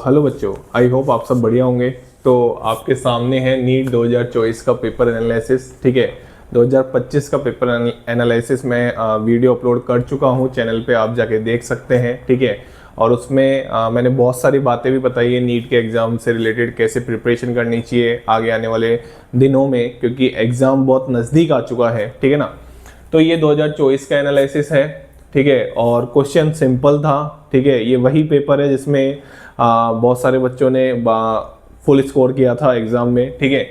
Hello बच्चों, I hope आप सब बढ़िया होंगे। तो आपके सामने है नीट 2024 का पेपर एनालिसिस। ठीक है, 2025 का पेपर एनालिसिस मैं वीडियो अपलोड कर चुका हूँ चैनल पे, आप जाके देख सकते हैं। ठीक है, और उसमें मैंने बहुत सारी बातें भी बताई है नीट के एग्ज़ाम से रिलेटेड, कैसे प्रिपरेशन करनी चाहिए आगे आने वाले दिनों में, क्योंकि एग्ज़ाम बहुत नज़दीक आ चुका है। ठीक है ना। तो ये 2024 का एनालिसिस है। ठीक है, और क्वेश्चन सिंपल था। ठीक है, ये वही पेपर है जिसमें बहुत सारे बच्चों ने फुल स्कोर किया था एग्जाम में। ठीक है,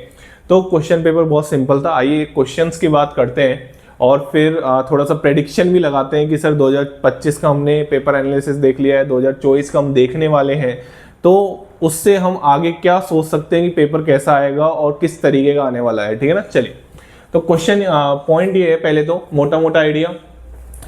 तो क्वेश्चन पेपर बहुत सिंपल था। आइए क्वेश्चंस की बात करते हैं और फिर थोड़ा सा प्रेडिक्शन भी लगाते हैं कि सर 2025 का हमने पेपर एनालिसिस देख लिया है, 2024 का हम देखने वाले हैं, तो उससे हम आगे क्या सोच सकते हैं कि पेपर कैसा आएगा और किस तरीके का आने वाला है। ठीक है ना। चलिए, तो क्वेश्चन पॉइंट ये है, पहले तो मोटा मोटा आइडिया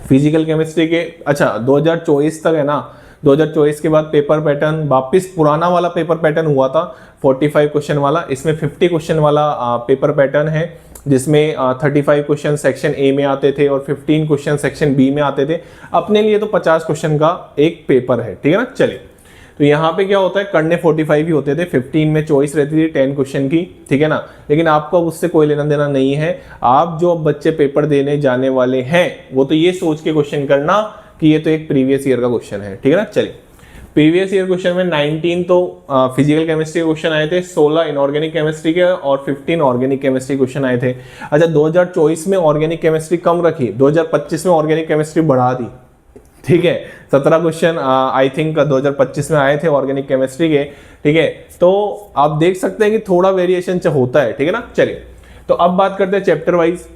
फिजिकल केमिस्ट्री के। अच्छा, 2024 तक है ना, 2024 के बाद पेपर पैटर्न वापस पुराना वाला पेपर पैटर्न हुआ था 45 क्वेश्चन वाला। इसमें 50 क्वेश्चन वाला पेपर पैटर्न है, जिसमें 35 क्वेश्चन सेक्शन ए में आते थे और 15 क्वेश्चन सेक्शन बी में आते थे। अपने लिए तो 50 क्वेश्चन का एक पेपर है। ठीक है ना। चलिए, तो यहाँ पे क्या होता है, करने 45 ही होते थे, 15 में चॉइस रहती थी 10 क्वेश्चन की। ठीक है ना। लेकिन आपको अब उससे कोई लेना देना नहीं है। आप जो बच्चे पेपर देने जाने वाले हैं वो तो ये सोच के क्वेश्चन करना कि ये तो एक प्रीवियस ईयर का क्वेश्चन है। ठीक है ना। चलिए, प्रीवियस ईयर क्वेश्चन में 19 तो फिजिकल केमिस्ट्री के क्वेश्चन आए थे, 16 इनऑर्गेनिक केमिस्ट्री के और 15 ऑर्गेनिक केमिस्ट्री क्वेश्चन आए थे। अच्छा, 2024 में ऑर्गेनिक केमिस्ट्री कम रखी, 2025 में ऑर्गेनिक केमिस्ट्री बढ़ा दी। ठीक है, 17 क्वेश्चन आई थिंक 2025 में आए थे ऑर्गेनिक केमिस्ट्री के। ठीक है, तो आप देख सकते हैं कि थोड़ा वेरिएशन होता है। ठीक है ना। चलिए, तो अब बात करते हैं चैप्टर वाइज।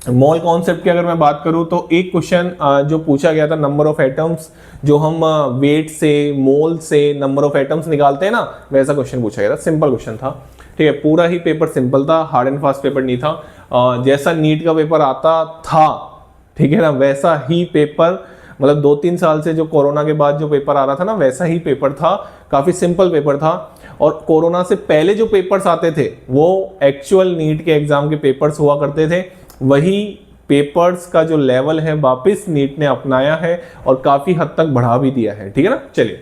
मोल कॉन्सेप्ट की अगर मैं बात करूं तो एक क्वेश्चन जो पूछा गया था, नंबर ऑफ एटम्स, जो हम वेट से मोल से नंबर ऑफ एटम्स निकालते हैं ना, वैसा क्वेश्चन पूछा गया था। सिंपल क्वेश्चन था। ठीक है, पूरा ही पेपर सिंपल था, हार्ड एंड फास्ट पेपर नहीं था। जैसा नीट का पेपर आता था, ठीक है ना, वैसा ही पेपर, मतलब 2-3 साल से जो कोरोना के बाद जो पेपर आ रहा था ना, वैसा ही पेपर था। काफी सिंपल पेपर था। और कोरोना से पहले जो पेपर्स आते थे वो एक्चुअल नीट के एग्जाम के पेपर्स हुआ करते थे। वही पेपर्स का जो लेवल है वापस नीट ने अपनाया है और काफी हद तक बढ़ा भी दिया है। ठीक है ना। चलिए,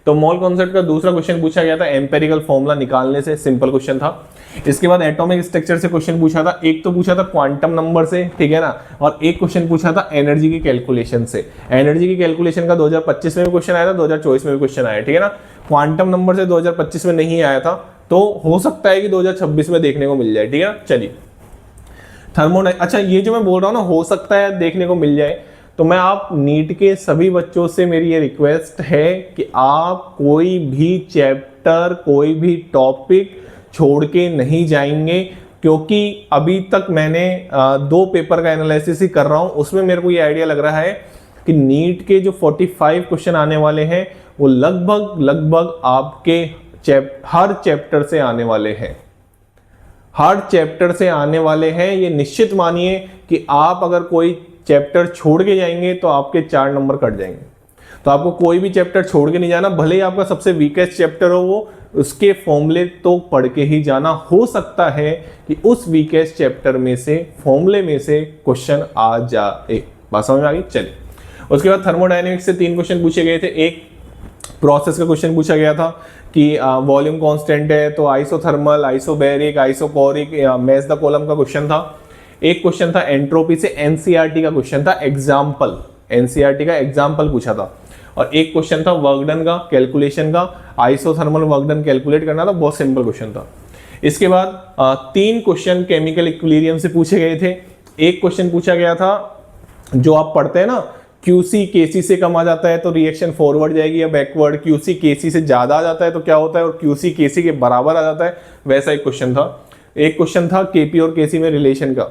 तो मोल कॉन्सेप्ट का दूसरा क्वेश्चन पूछा गया था एम्पेरिकल फॉर्मूला निकालने से, सिंपल क्वेश्चन था। इसके बाद एटॉमिक स्ट्रक्चर से क्वेश्चन पूछा था, एक तो पूछा था क्वांटम नंबर से, ठीक है ना, और एक क्वेश्चन पूछा था एनर्जी की कैलकुलेशन से। एनर्जी की कैलकुलेशन का 2025 में भी क्वेश्चन आया था, 2024 में भी क्वेश्चन आया। ठीक है ना। क्वांटम नंबर से 2025 में नहीं आया था, तो हो सकता है कि 2026 में देखने को मिल जाए। ठीक है ना। चलिए, अच्छा, ये जो मैं बोल रहा हूँ ना, हो सकता है देखने को मिल जाए, तो मैं आप नीट के सभी बच्चों से मेरी ये रिक्वेस्ट है कि आप कोई भी चैप्टर, कोई भी टॉपिक छोड़ के नहीं जाएंगे, क्योंकि अभी तक मैंने 2 पेपर का एनालिसिस ही कर रहा हूं, उसमें मेरे को ये आइडिया लग रहा है कि नीट के जो 45 क्वेश्चन आने वाले हैं वो लगभग आपके हर चैप्टर से आने वाले हैं। हर चैप्टर से आने वाले हैं, ये निश्चित मानिए कि आप अगर कोई चैप्टर छोड़ के जाएंगे तो आपके 4 नंबर कट जाएंगे। तो आपको कोई भी चैप्टर छोड़ के नहीं जाना, भले ही आपका सबसे वीकेस्ट चैप्टर हो वो, उसके फॉर्मूले तो पढ़ के ही जाना। हो सकता है कि उस वीकेस्ट चैप्टर में से, फॉर्मूले में से क्वेश्चन आ जाए। बात समझ में आ गई। चलिए, उसके बाद थर्मोडायनेमिक्स से 3 क्वेश्चन पूछे गए थे। एक प्रोसेस का क्वेश्चन पूछा गया था कि वॉल्यूम कांस्टेंट है तो isothermal, isobaric, isochoric, match the column का क्वेश्चन था। एक क्वेश्चन था एंट्रोपी से, एनसीईआरटी का क्वेश्चन था, एग्जाम्पल, एनसीईआरटी का एग्जाम्पल पूछा था। और एक क्वेश्चन था वर्क डन का, कैलकुलेशन का, आइसोथर्मल वर्क डन कैलकुलेट करना था, बहुत सिंपल क्वेश्चन था। इसके बाद 3 क्वेश्चन केमिकल इक्विलिब्रियम से पूछे गए थे। एक क्वेश्चन पूछा गया था, जो आप पढ़ते हैं ना, क्यूसी केसी से कम आ जाता है तो रिएक्शन फॉरवर्ड जाएगी या बैकवर्ड, क्यूसी केसी से ज्यादा आ जाता है तो क्या होता है, और क्यूसी केसी के बराबर आ जाता है, वैसा एक क्वेश्चन था। एक क्वेश्चन था केपी और केसी में रिलेशन का,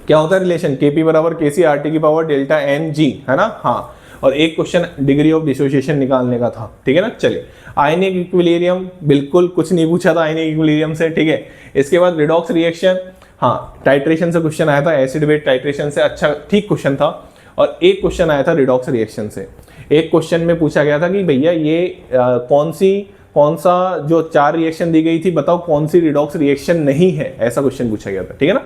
क्या होता है रिलेशन, केपी बराबर केसी आरटी की पावर डेल्टा एन जी, है ना। हाँ, और एक क्वेश्चन डिग्री ऑफ डिसोसिएशन निकालने का था। ठीक है ना। चलिए, आयनिक इक्विलिब्रियम, बिल्कुल कुछ नहीं पूछा था आयनिक इक्विलिब्रियम से। ठीक है। इसके बाद रिडॉक्स रिएक्शन, हाँ, टाइट्रेशन से क्वेश्चन आया था, एसिड बेस टाइट्रेशन से, अच्छा ठीक क्वेश्चन था। और एक क्वेश्चन आया था रिडॉक्स रिएक्शन से। एक क्वेश्चन में पूछा गया था कि भैया ये कौन सा जो 4 रिएक्शन दी गई थी, बताओ कौन सी रिडॉक्स रिएक्शन नहीं है, ऐसा क्वेश्चन पूछा गया था। ठीक है ना।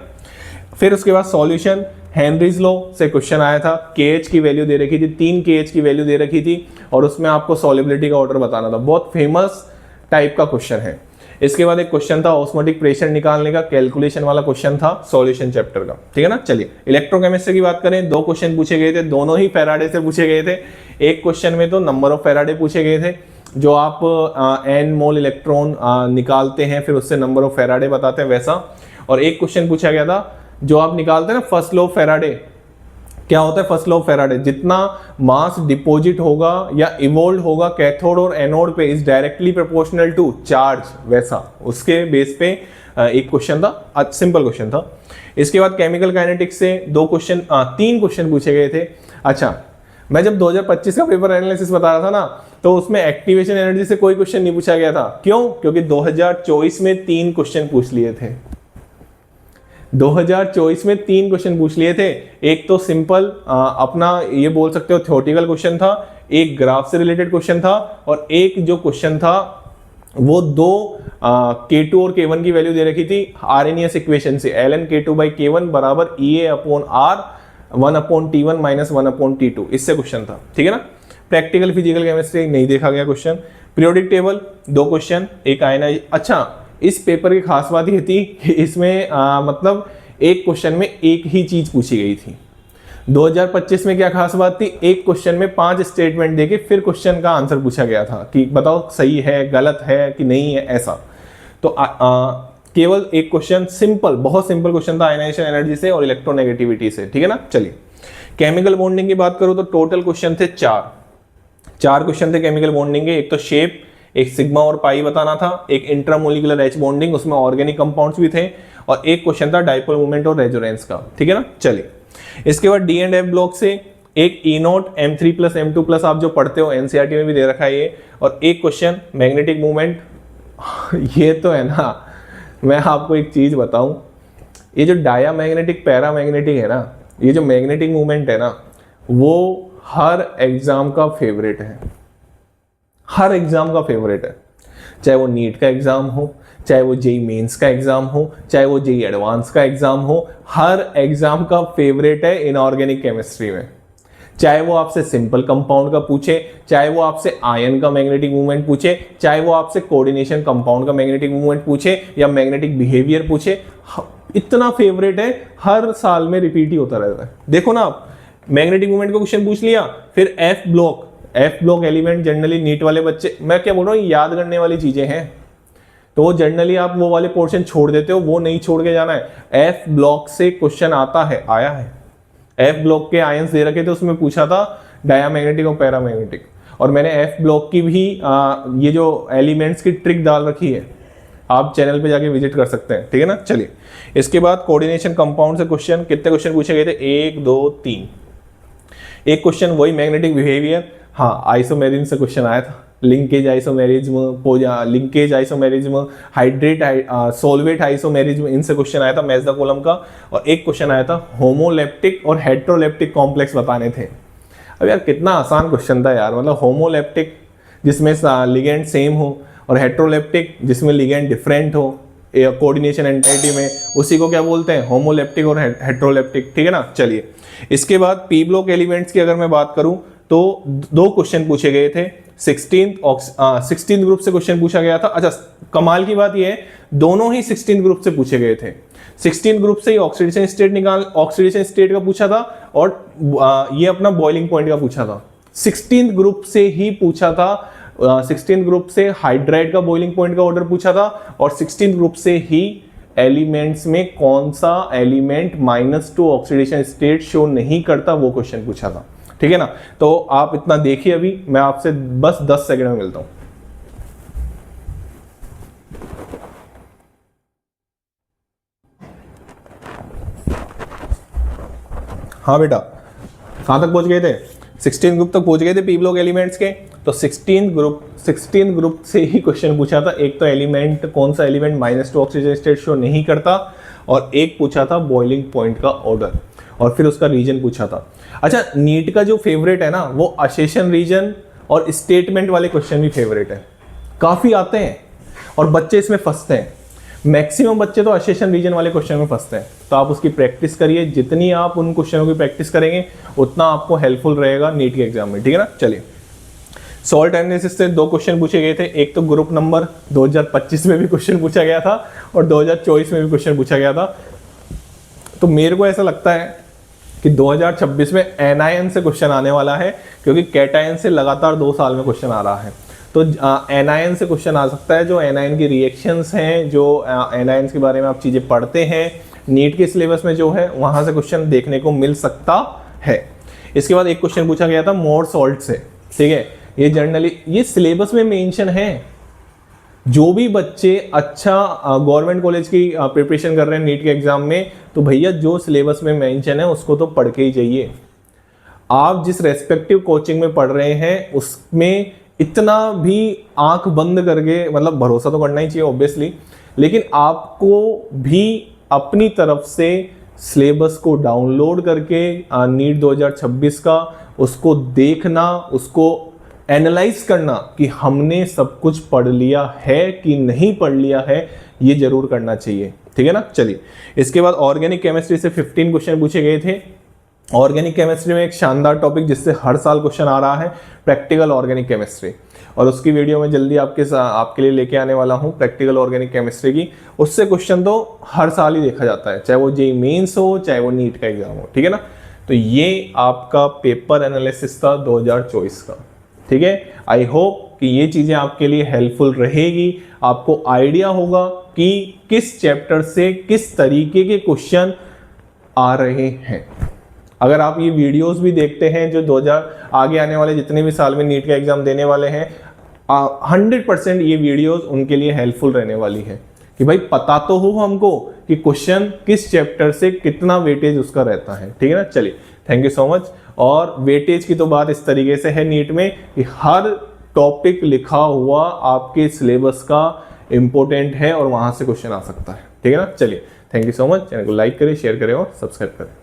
फिर उसके बाद सॉल्यूशन, हेनरीज लॉ से क्वेश्चन आया था, KH की वैल्यू दे रखी थी, 3 KH की वैल्यू दे रखी थी और उसमें आपको सॉल्युबिलिटी का ऑर्डर बताना था। बहुत फेमस टाइप का क्वेश्चन है। इसके बाद एक क्वेश्चन था ऑस्मोटिक प्रेशर निकालने का, कैलकुलेशन वाला क्वेश्चन था सॉल्यूशन चैप्टर का, ठीक है ना। चलिए इलेक्ट्रोकेमिस्ट्री की बात करें, 2 क्वेश्चन पूछे गए थे, दोनों ही फैराडे से पूछे गए थे। एक क्वेश्चन में तो नंबर ऑफ फैराडे पूछे गए थे, जो आप n मोल इलेक्ट्रॉन निकालते हैं फिर उससे नंबर ऑफ फैराडे बताते हैं वैसा। और एक क्वेश्चन पूछा गया था जो आप निकालते हैं ना फर्स्ट लॉ ऑफ फैराडे, क्या होता है फर्स्ट लॉ ऑफ फैराडे, जितना मास डिपॉजिट होगा या इवोल्व होगा कैथोड और एनोड पे is directly proportional to charge, वैसा उसके बेस पे एक क्वेश्चन था, सिंपल क्वेश्चन था। इसके बाद केमिकल काइनेटिक्स से 3 क्वेश्चन पूछे गए थे। अच्छा, मैं जब 2025 का पेपर एनालिसिस बता रहा था ना, तो उसमें एक्टिवेशन एनर्जी से कोई क्वेश्चन नहीं पूछा गया था। क्यों? क्योंकि 2024 में 3 क्वेश्चन पूछ लिए थे। 2024 में 3 क्वेश्चन पूछ लिए थे। एक तो सिंपल अपना ये बोल सकते हो थ्योरेटिकल क्वेश्चन था, एक ग्राफ से रिलेटेड क्वेश्शन था, और एक जो क्वेश्चन था वो 2 K2 और K1 की वैल्यू दे रखी थी आरएनएस इक्वेशन से, ln K2 by K1 बराबर EA/R 1/T1 माइनस 1/T2, इससे क्वेश्चन था, ठीक है ना। प्रैक्टिकल फिजिकल केमिस्ट्री नहीं देखा गया क्वेश्चन। पीरियोडिक टेबल 2 क्वेश्चन, एक आयनाइज। अच्छा, इस पेपर की खास बात ये थी कि इसमें मतलब एक क्वेश्चन में एक ही चीज पूछी गई थी। 2025 में क्या खास बात थी, एक क्वेश्चन में 5 स्टेटमेंट देके फिर क्वेश्चन का आंसर पूछा गया था कि बताओ सही है गलत है कि नहीं है, ऐसा। तो केवल एक क्वेश्चन सिंपल, बहुत सिंपल क्वेश्चन था आयनाइजेशन एनर्जी से और इलेक्ट्रोनेगेटिविटी से, ठीक है ना। चलिए केमिकल बॉन्डिंग की बात करूं तो टोटल क्वेश्चन थे 4 क्वेश्चन थे केमिकल बॉन्डिंग के। एक तो शेप, एक सिग्मा और पाई बताना था, एक इंट्रामोलिकुलर H बॉन्डिंग, उसमें ऑर्गेनिक कंपाउंड्स भी थे, और एक क्वेश्चन था डाइपोल मूवमेंट और रेजोनेंस का, ठीक है ना। चलिए इसके बाद डी एंड एफ ब्लॉक से एक E0 M3 plus M2 plus आप जो पढ़ते हो NCERT में भी दे रखा है ये, और एक क्वेश्चन मैग्नेटिक मूवमेंट। ये तो है ना, मैं आपको एक चीज बताऊं, ये जो डायामैग्नेटिक पैरामैग्नेटिक है ना, ये जो मैग्नेटिक मूवमेंट है ना, वो हर एग्जाम का फेवरेट है, हर एग्जाम का फेवरेट है। चाहे वो नीट का एग्जाम हो, चाहे वो जेई मेंस का एग्जाम हो, चाहे वो जेई एडवांस का एग्जाम हो, हर एग्जाम का फेवरेट है इनऑर्गेनिक केमिस्ट्री में। चाहे वो आपसे सिंपल कंपाउंड का पूछे, चाहे वो आपसे आयन का मैग्नेटिक मूवमेंट पूछे, चाहे वो आपसे कोऑर्डिनेशन कंपाउंड का मैग्नेटिक मूवमेंट पूछे या मैग्नेटिक बिहेवियर पूछे, इतना फेवरेट है, हर साल में रिपीट ही होता रहता है। देखो ना आप, मैग्नेटिक मूवमेंट का क्वेश्चन पूछ लिया, फिर F block element generally NEET वाले बच्चे, मैं क्या बोल रहा हूँ, याद करने वाली चीजें हैं, तो जनरली आप वो वाले पोर्शन छोड़ देते हो, वो नहीं छोड़ के जाना है। एफ ब्लॉक से क्वेश्चन आता है, आया है। एफ ब्लॉक के आयंस दे रखे थे, उसमें पूछा था डायामैग्नेटिक और पैरामैग्नेटिक, और मैंने एफ ब्लॉक की भी ये जो एलिमेंट्स की ट्रिक डाल रखी है, आप चैनल पे जाके विजिट कर सकते हैं, ठीक है ना। चलिए इसके बाद कोऑर्डिनेशन कंपाउंड से क्वेश्चन, कितने क्वेश्चन पूछे गए थे, 1 2 3। एक क्वेश्चन वही मैग्नेटिक बिहेवियर, हाँ आइसोमेरिज्म से क्वेश्चन आया था, linkage isomerism, linkage isomerism, hydrate solvate isomerism, इनसे क्वेश्चन आया था मैथ्स द कॉलम का। और एक क्वेश्चन आया था होमोलेप्टिक और हेट्रोलेप्टिक कॉम्प्लेक्स बताने थे। अब यार कितना आसान क्वेश्चन था यार, मतलब होमोलेप्टिक जिसमें लिगेंड सेम हो, और हेट्रोलेप्टिक जिसमें लिगेंड डिफरेंट हो कोऑर्डिनेशन एंटिटी में, उसी को क्या बोलते हैं, होमोलेप्टिक और हेट्रोलेप्टिक, ठीक है ना। चलिए इसके बाद पी ब्लॉक एलिमेंट्स की अगर मैं बात करूं तो 2 क्वेश्चन पूछे गए थे। 16th ग्रुप से क्वेश्चन पूछा गया था। अच्छा कमाल की बात यह है, दोनों ही 16th ग्रुप से पूछे गए थे। 16th ग्रुप से ही ऑक्सीडेशन स्टेट का पूछा था, और ये अपना बॉइलिंग पॉइंट का पूछा था। 16th ग्रुप से ही पूछा था, 16th ग्रुप से हाइड्राइड का बॉइलिंग पॉइंट का ऑर्डर पूछा था, और 16th ग्रुप से ही एलिमेंट्स में कौन सा एलिमेंट -2 ऑक्सीडेशन स्टेट शो नहीं करता, वो क्वेश्चन पूछा था, ठीक है ना। तो आप इतना देखिए, अभी मैं आपसे बस 10 सेकंड में मिलता हूं। हाँ बेटा, कहां तक पहुंच गए थे, 16th ग्रुप तक पहुंच गए थे पी ब्लॉक एलिमेंट्स के। तो 16th ग्रुप से ही क्वेश्चन पूछा था। एक तो एलिमेंट, कौन सा एलिमेंट -2 ऑक्सीजन स्टेट शो नहीं करता, और एक पूछा था बॉइलिंग पॉइंट का ऑर्डर, और फिर उसका रीजन पूछा था। अच्छा नीट का जो फेवरेट है ना, वो असेशन रीजन और स्टेटमेंट वाले क्वेश्चन भी फेवरेट है, काफी आते हैं और बच्चे इसमें फंसते हैं। मैक्सिमम बच्चे तो असेशन रीजन वाले क्वेश्चन में फंसते हैं। तो आप उसकी प्रैक्टिस करिए, जितनी आप उन क्वेश्चनों की प्रैक्टिस करेंगे उतना आपको हेल्पफुल रहेगा नीट के एग्जाम में, ठीक है ना। चलिए, सॉल्ट एनालिसिस से 2 क्वेश्चन पूछे गए थे। एक तो ग्रुप नंबर 2025 में भी क्वेश्चन पूछा गया था और 2024 में भी क्वेश्चन पूछा गया था। तो मेरे को ऐसा लगता है कि 2026 में एनआईएन से क्वेश्चन आने वाला है, क्योंकि कैटायन से लगातार 2 साल में क्वेश्चन आ रहा है। तो एनआईएन से क्वेश्चन आ सकता है, जो एनआईएन की रिएक्शंस हैं, जो एनआईएन के बारे में आप चीज़ें पढ़ते हैं नीट के सिलेबस में जो है, वहाँ से क्वेश्चन देखने को मिल सकता है। इसके बाद एक क्वेश्चन पूछा गया था मोर सॉल्ट से, ठीक है। ये जनरली ये सिलेबस में मेंशन है। जो भी बच्चे अच्छा गवर्नमेंट कॉलेज की प्रिपरेशन कर रहे हैं नीट के एग्जाम में, तो भैया जो सिलेबस में मेंशन है उसको तो पढ़ के ही जाइए। आप जिस रेस्पेक्टिव कोचिंग में पढ़ रहे हैं उसमें इतना भी आंख बंद करके, मतलब भरोसा तो करना ही चाहिए ऑब्वियसली, लेकिन आपको भी अपनी तरफ से सिलेबस को डाउनलोड करके नीट 2026 का उसको देखना, उसको एनालाइज करना कि हमने सब कुछ पढ़ लिया है कि नहीं पढ़ लिया है, ये जरूर करना चाहिए, ठीक है ना। चलिए, इसके बाद ऑर्गेनिक केमिस्ट्री से 15 क्वेश्चन पूछे गए थे। ऑर्गेनिक केमिस्ट्री में एक शानदार टॉपिक जिससे हर साल क्वेश्चन आ रहा है, प्रैक्टिकल ऑर्गेनिक केमिस्ट्री, और उसकी वीडियो में जल्दी आपके लिए लेके आने वाला हूँ प्रैक्टिकल ऑर्गेनिक केमिस्ट्री की। उससे क्वेश्चन तो हर साल ही देखा जाता है, चाहे वो जेईई मेंस हो चाहे वो नीट का एग्जाम हो, ठीक है ना। तो ये आपका पेपर एनालिसिस था 2024 का, ठीक है। आई होप कि ये चीज़ें आपके लिए हेल्पफुल रहेगी, आपको आइडिया होगा कि किस चैप्टर से किस तरीके के क्वेश्चन आ रहे हैं। अगर आप ये वीडियोस भी देखते हैं जो 2000 आगे आने वाले जितने भी साल में नीट का एग्जाम देने वाले हैं, 100% ये वीडियोस उनके लिए हेल्पफुल रहने वाली है कि भाई पता तो हो हमको कि क्वेश्चन किस चैप्टर से कितना वेटेज उसका रहता है, ठीक है ना। चलिए, थैंक यू सो मच। और वेटेज की तो बात इस तरीके से है नीट में कि हर टॉपिक लिखा हुआ आपके सिलेबस का इंपॉर्टेंट है और वहां से क्वेश्चन आ सकता है, ठीक है ना। चलिए, thank you so much. Channel को लाइक करें, शेयर करें और सब्सक्राइब करें।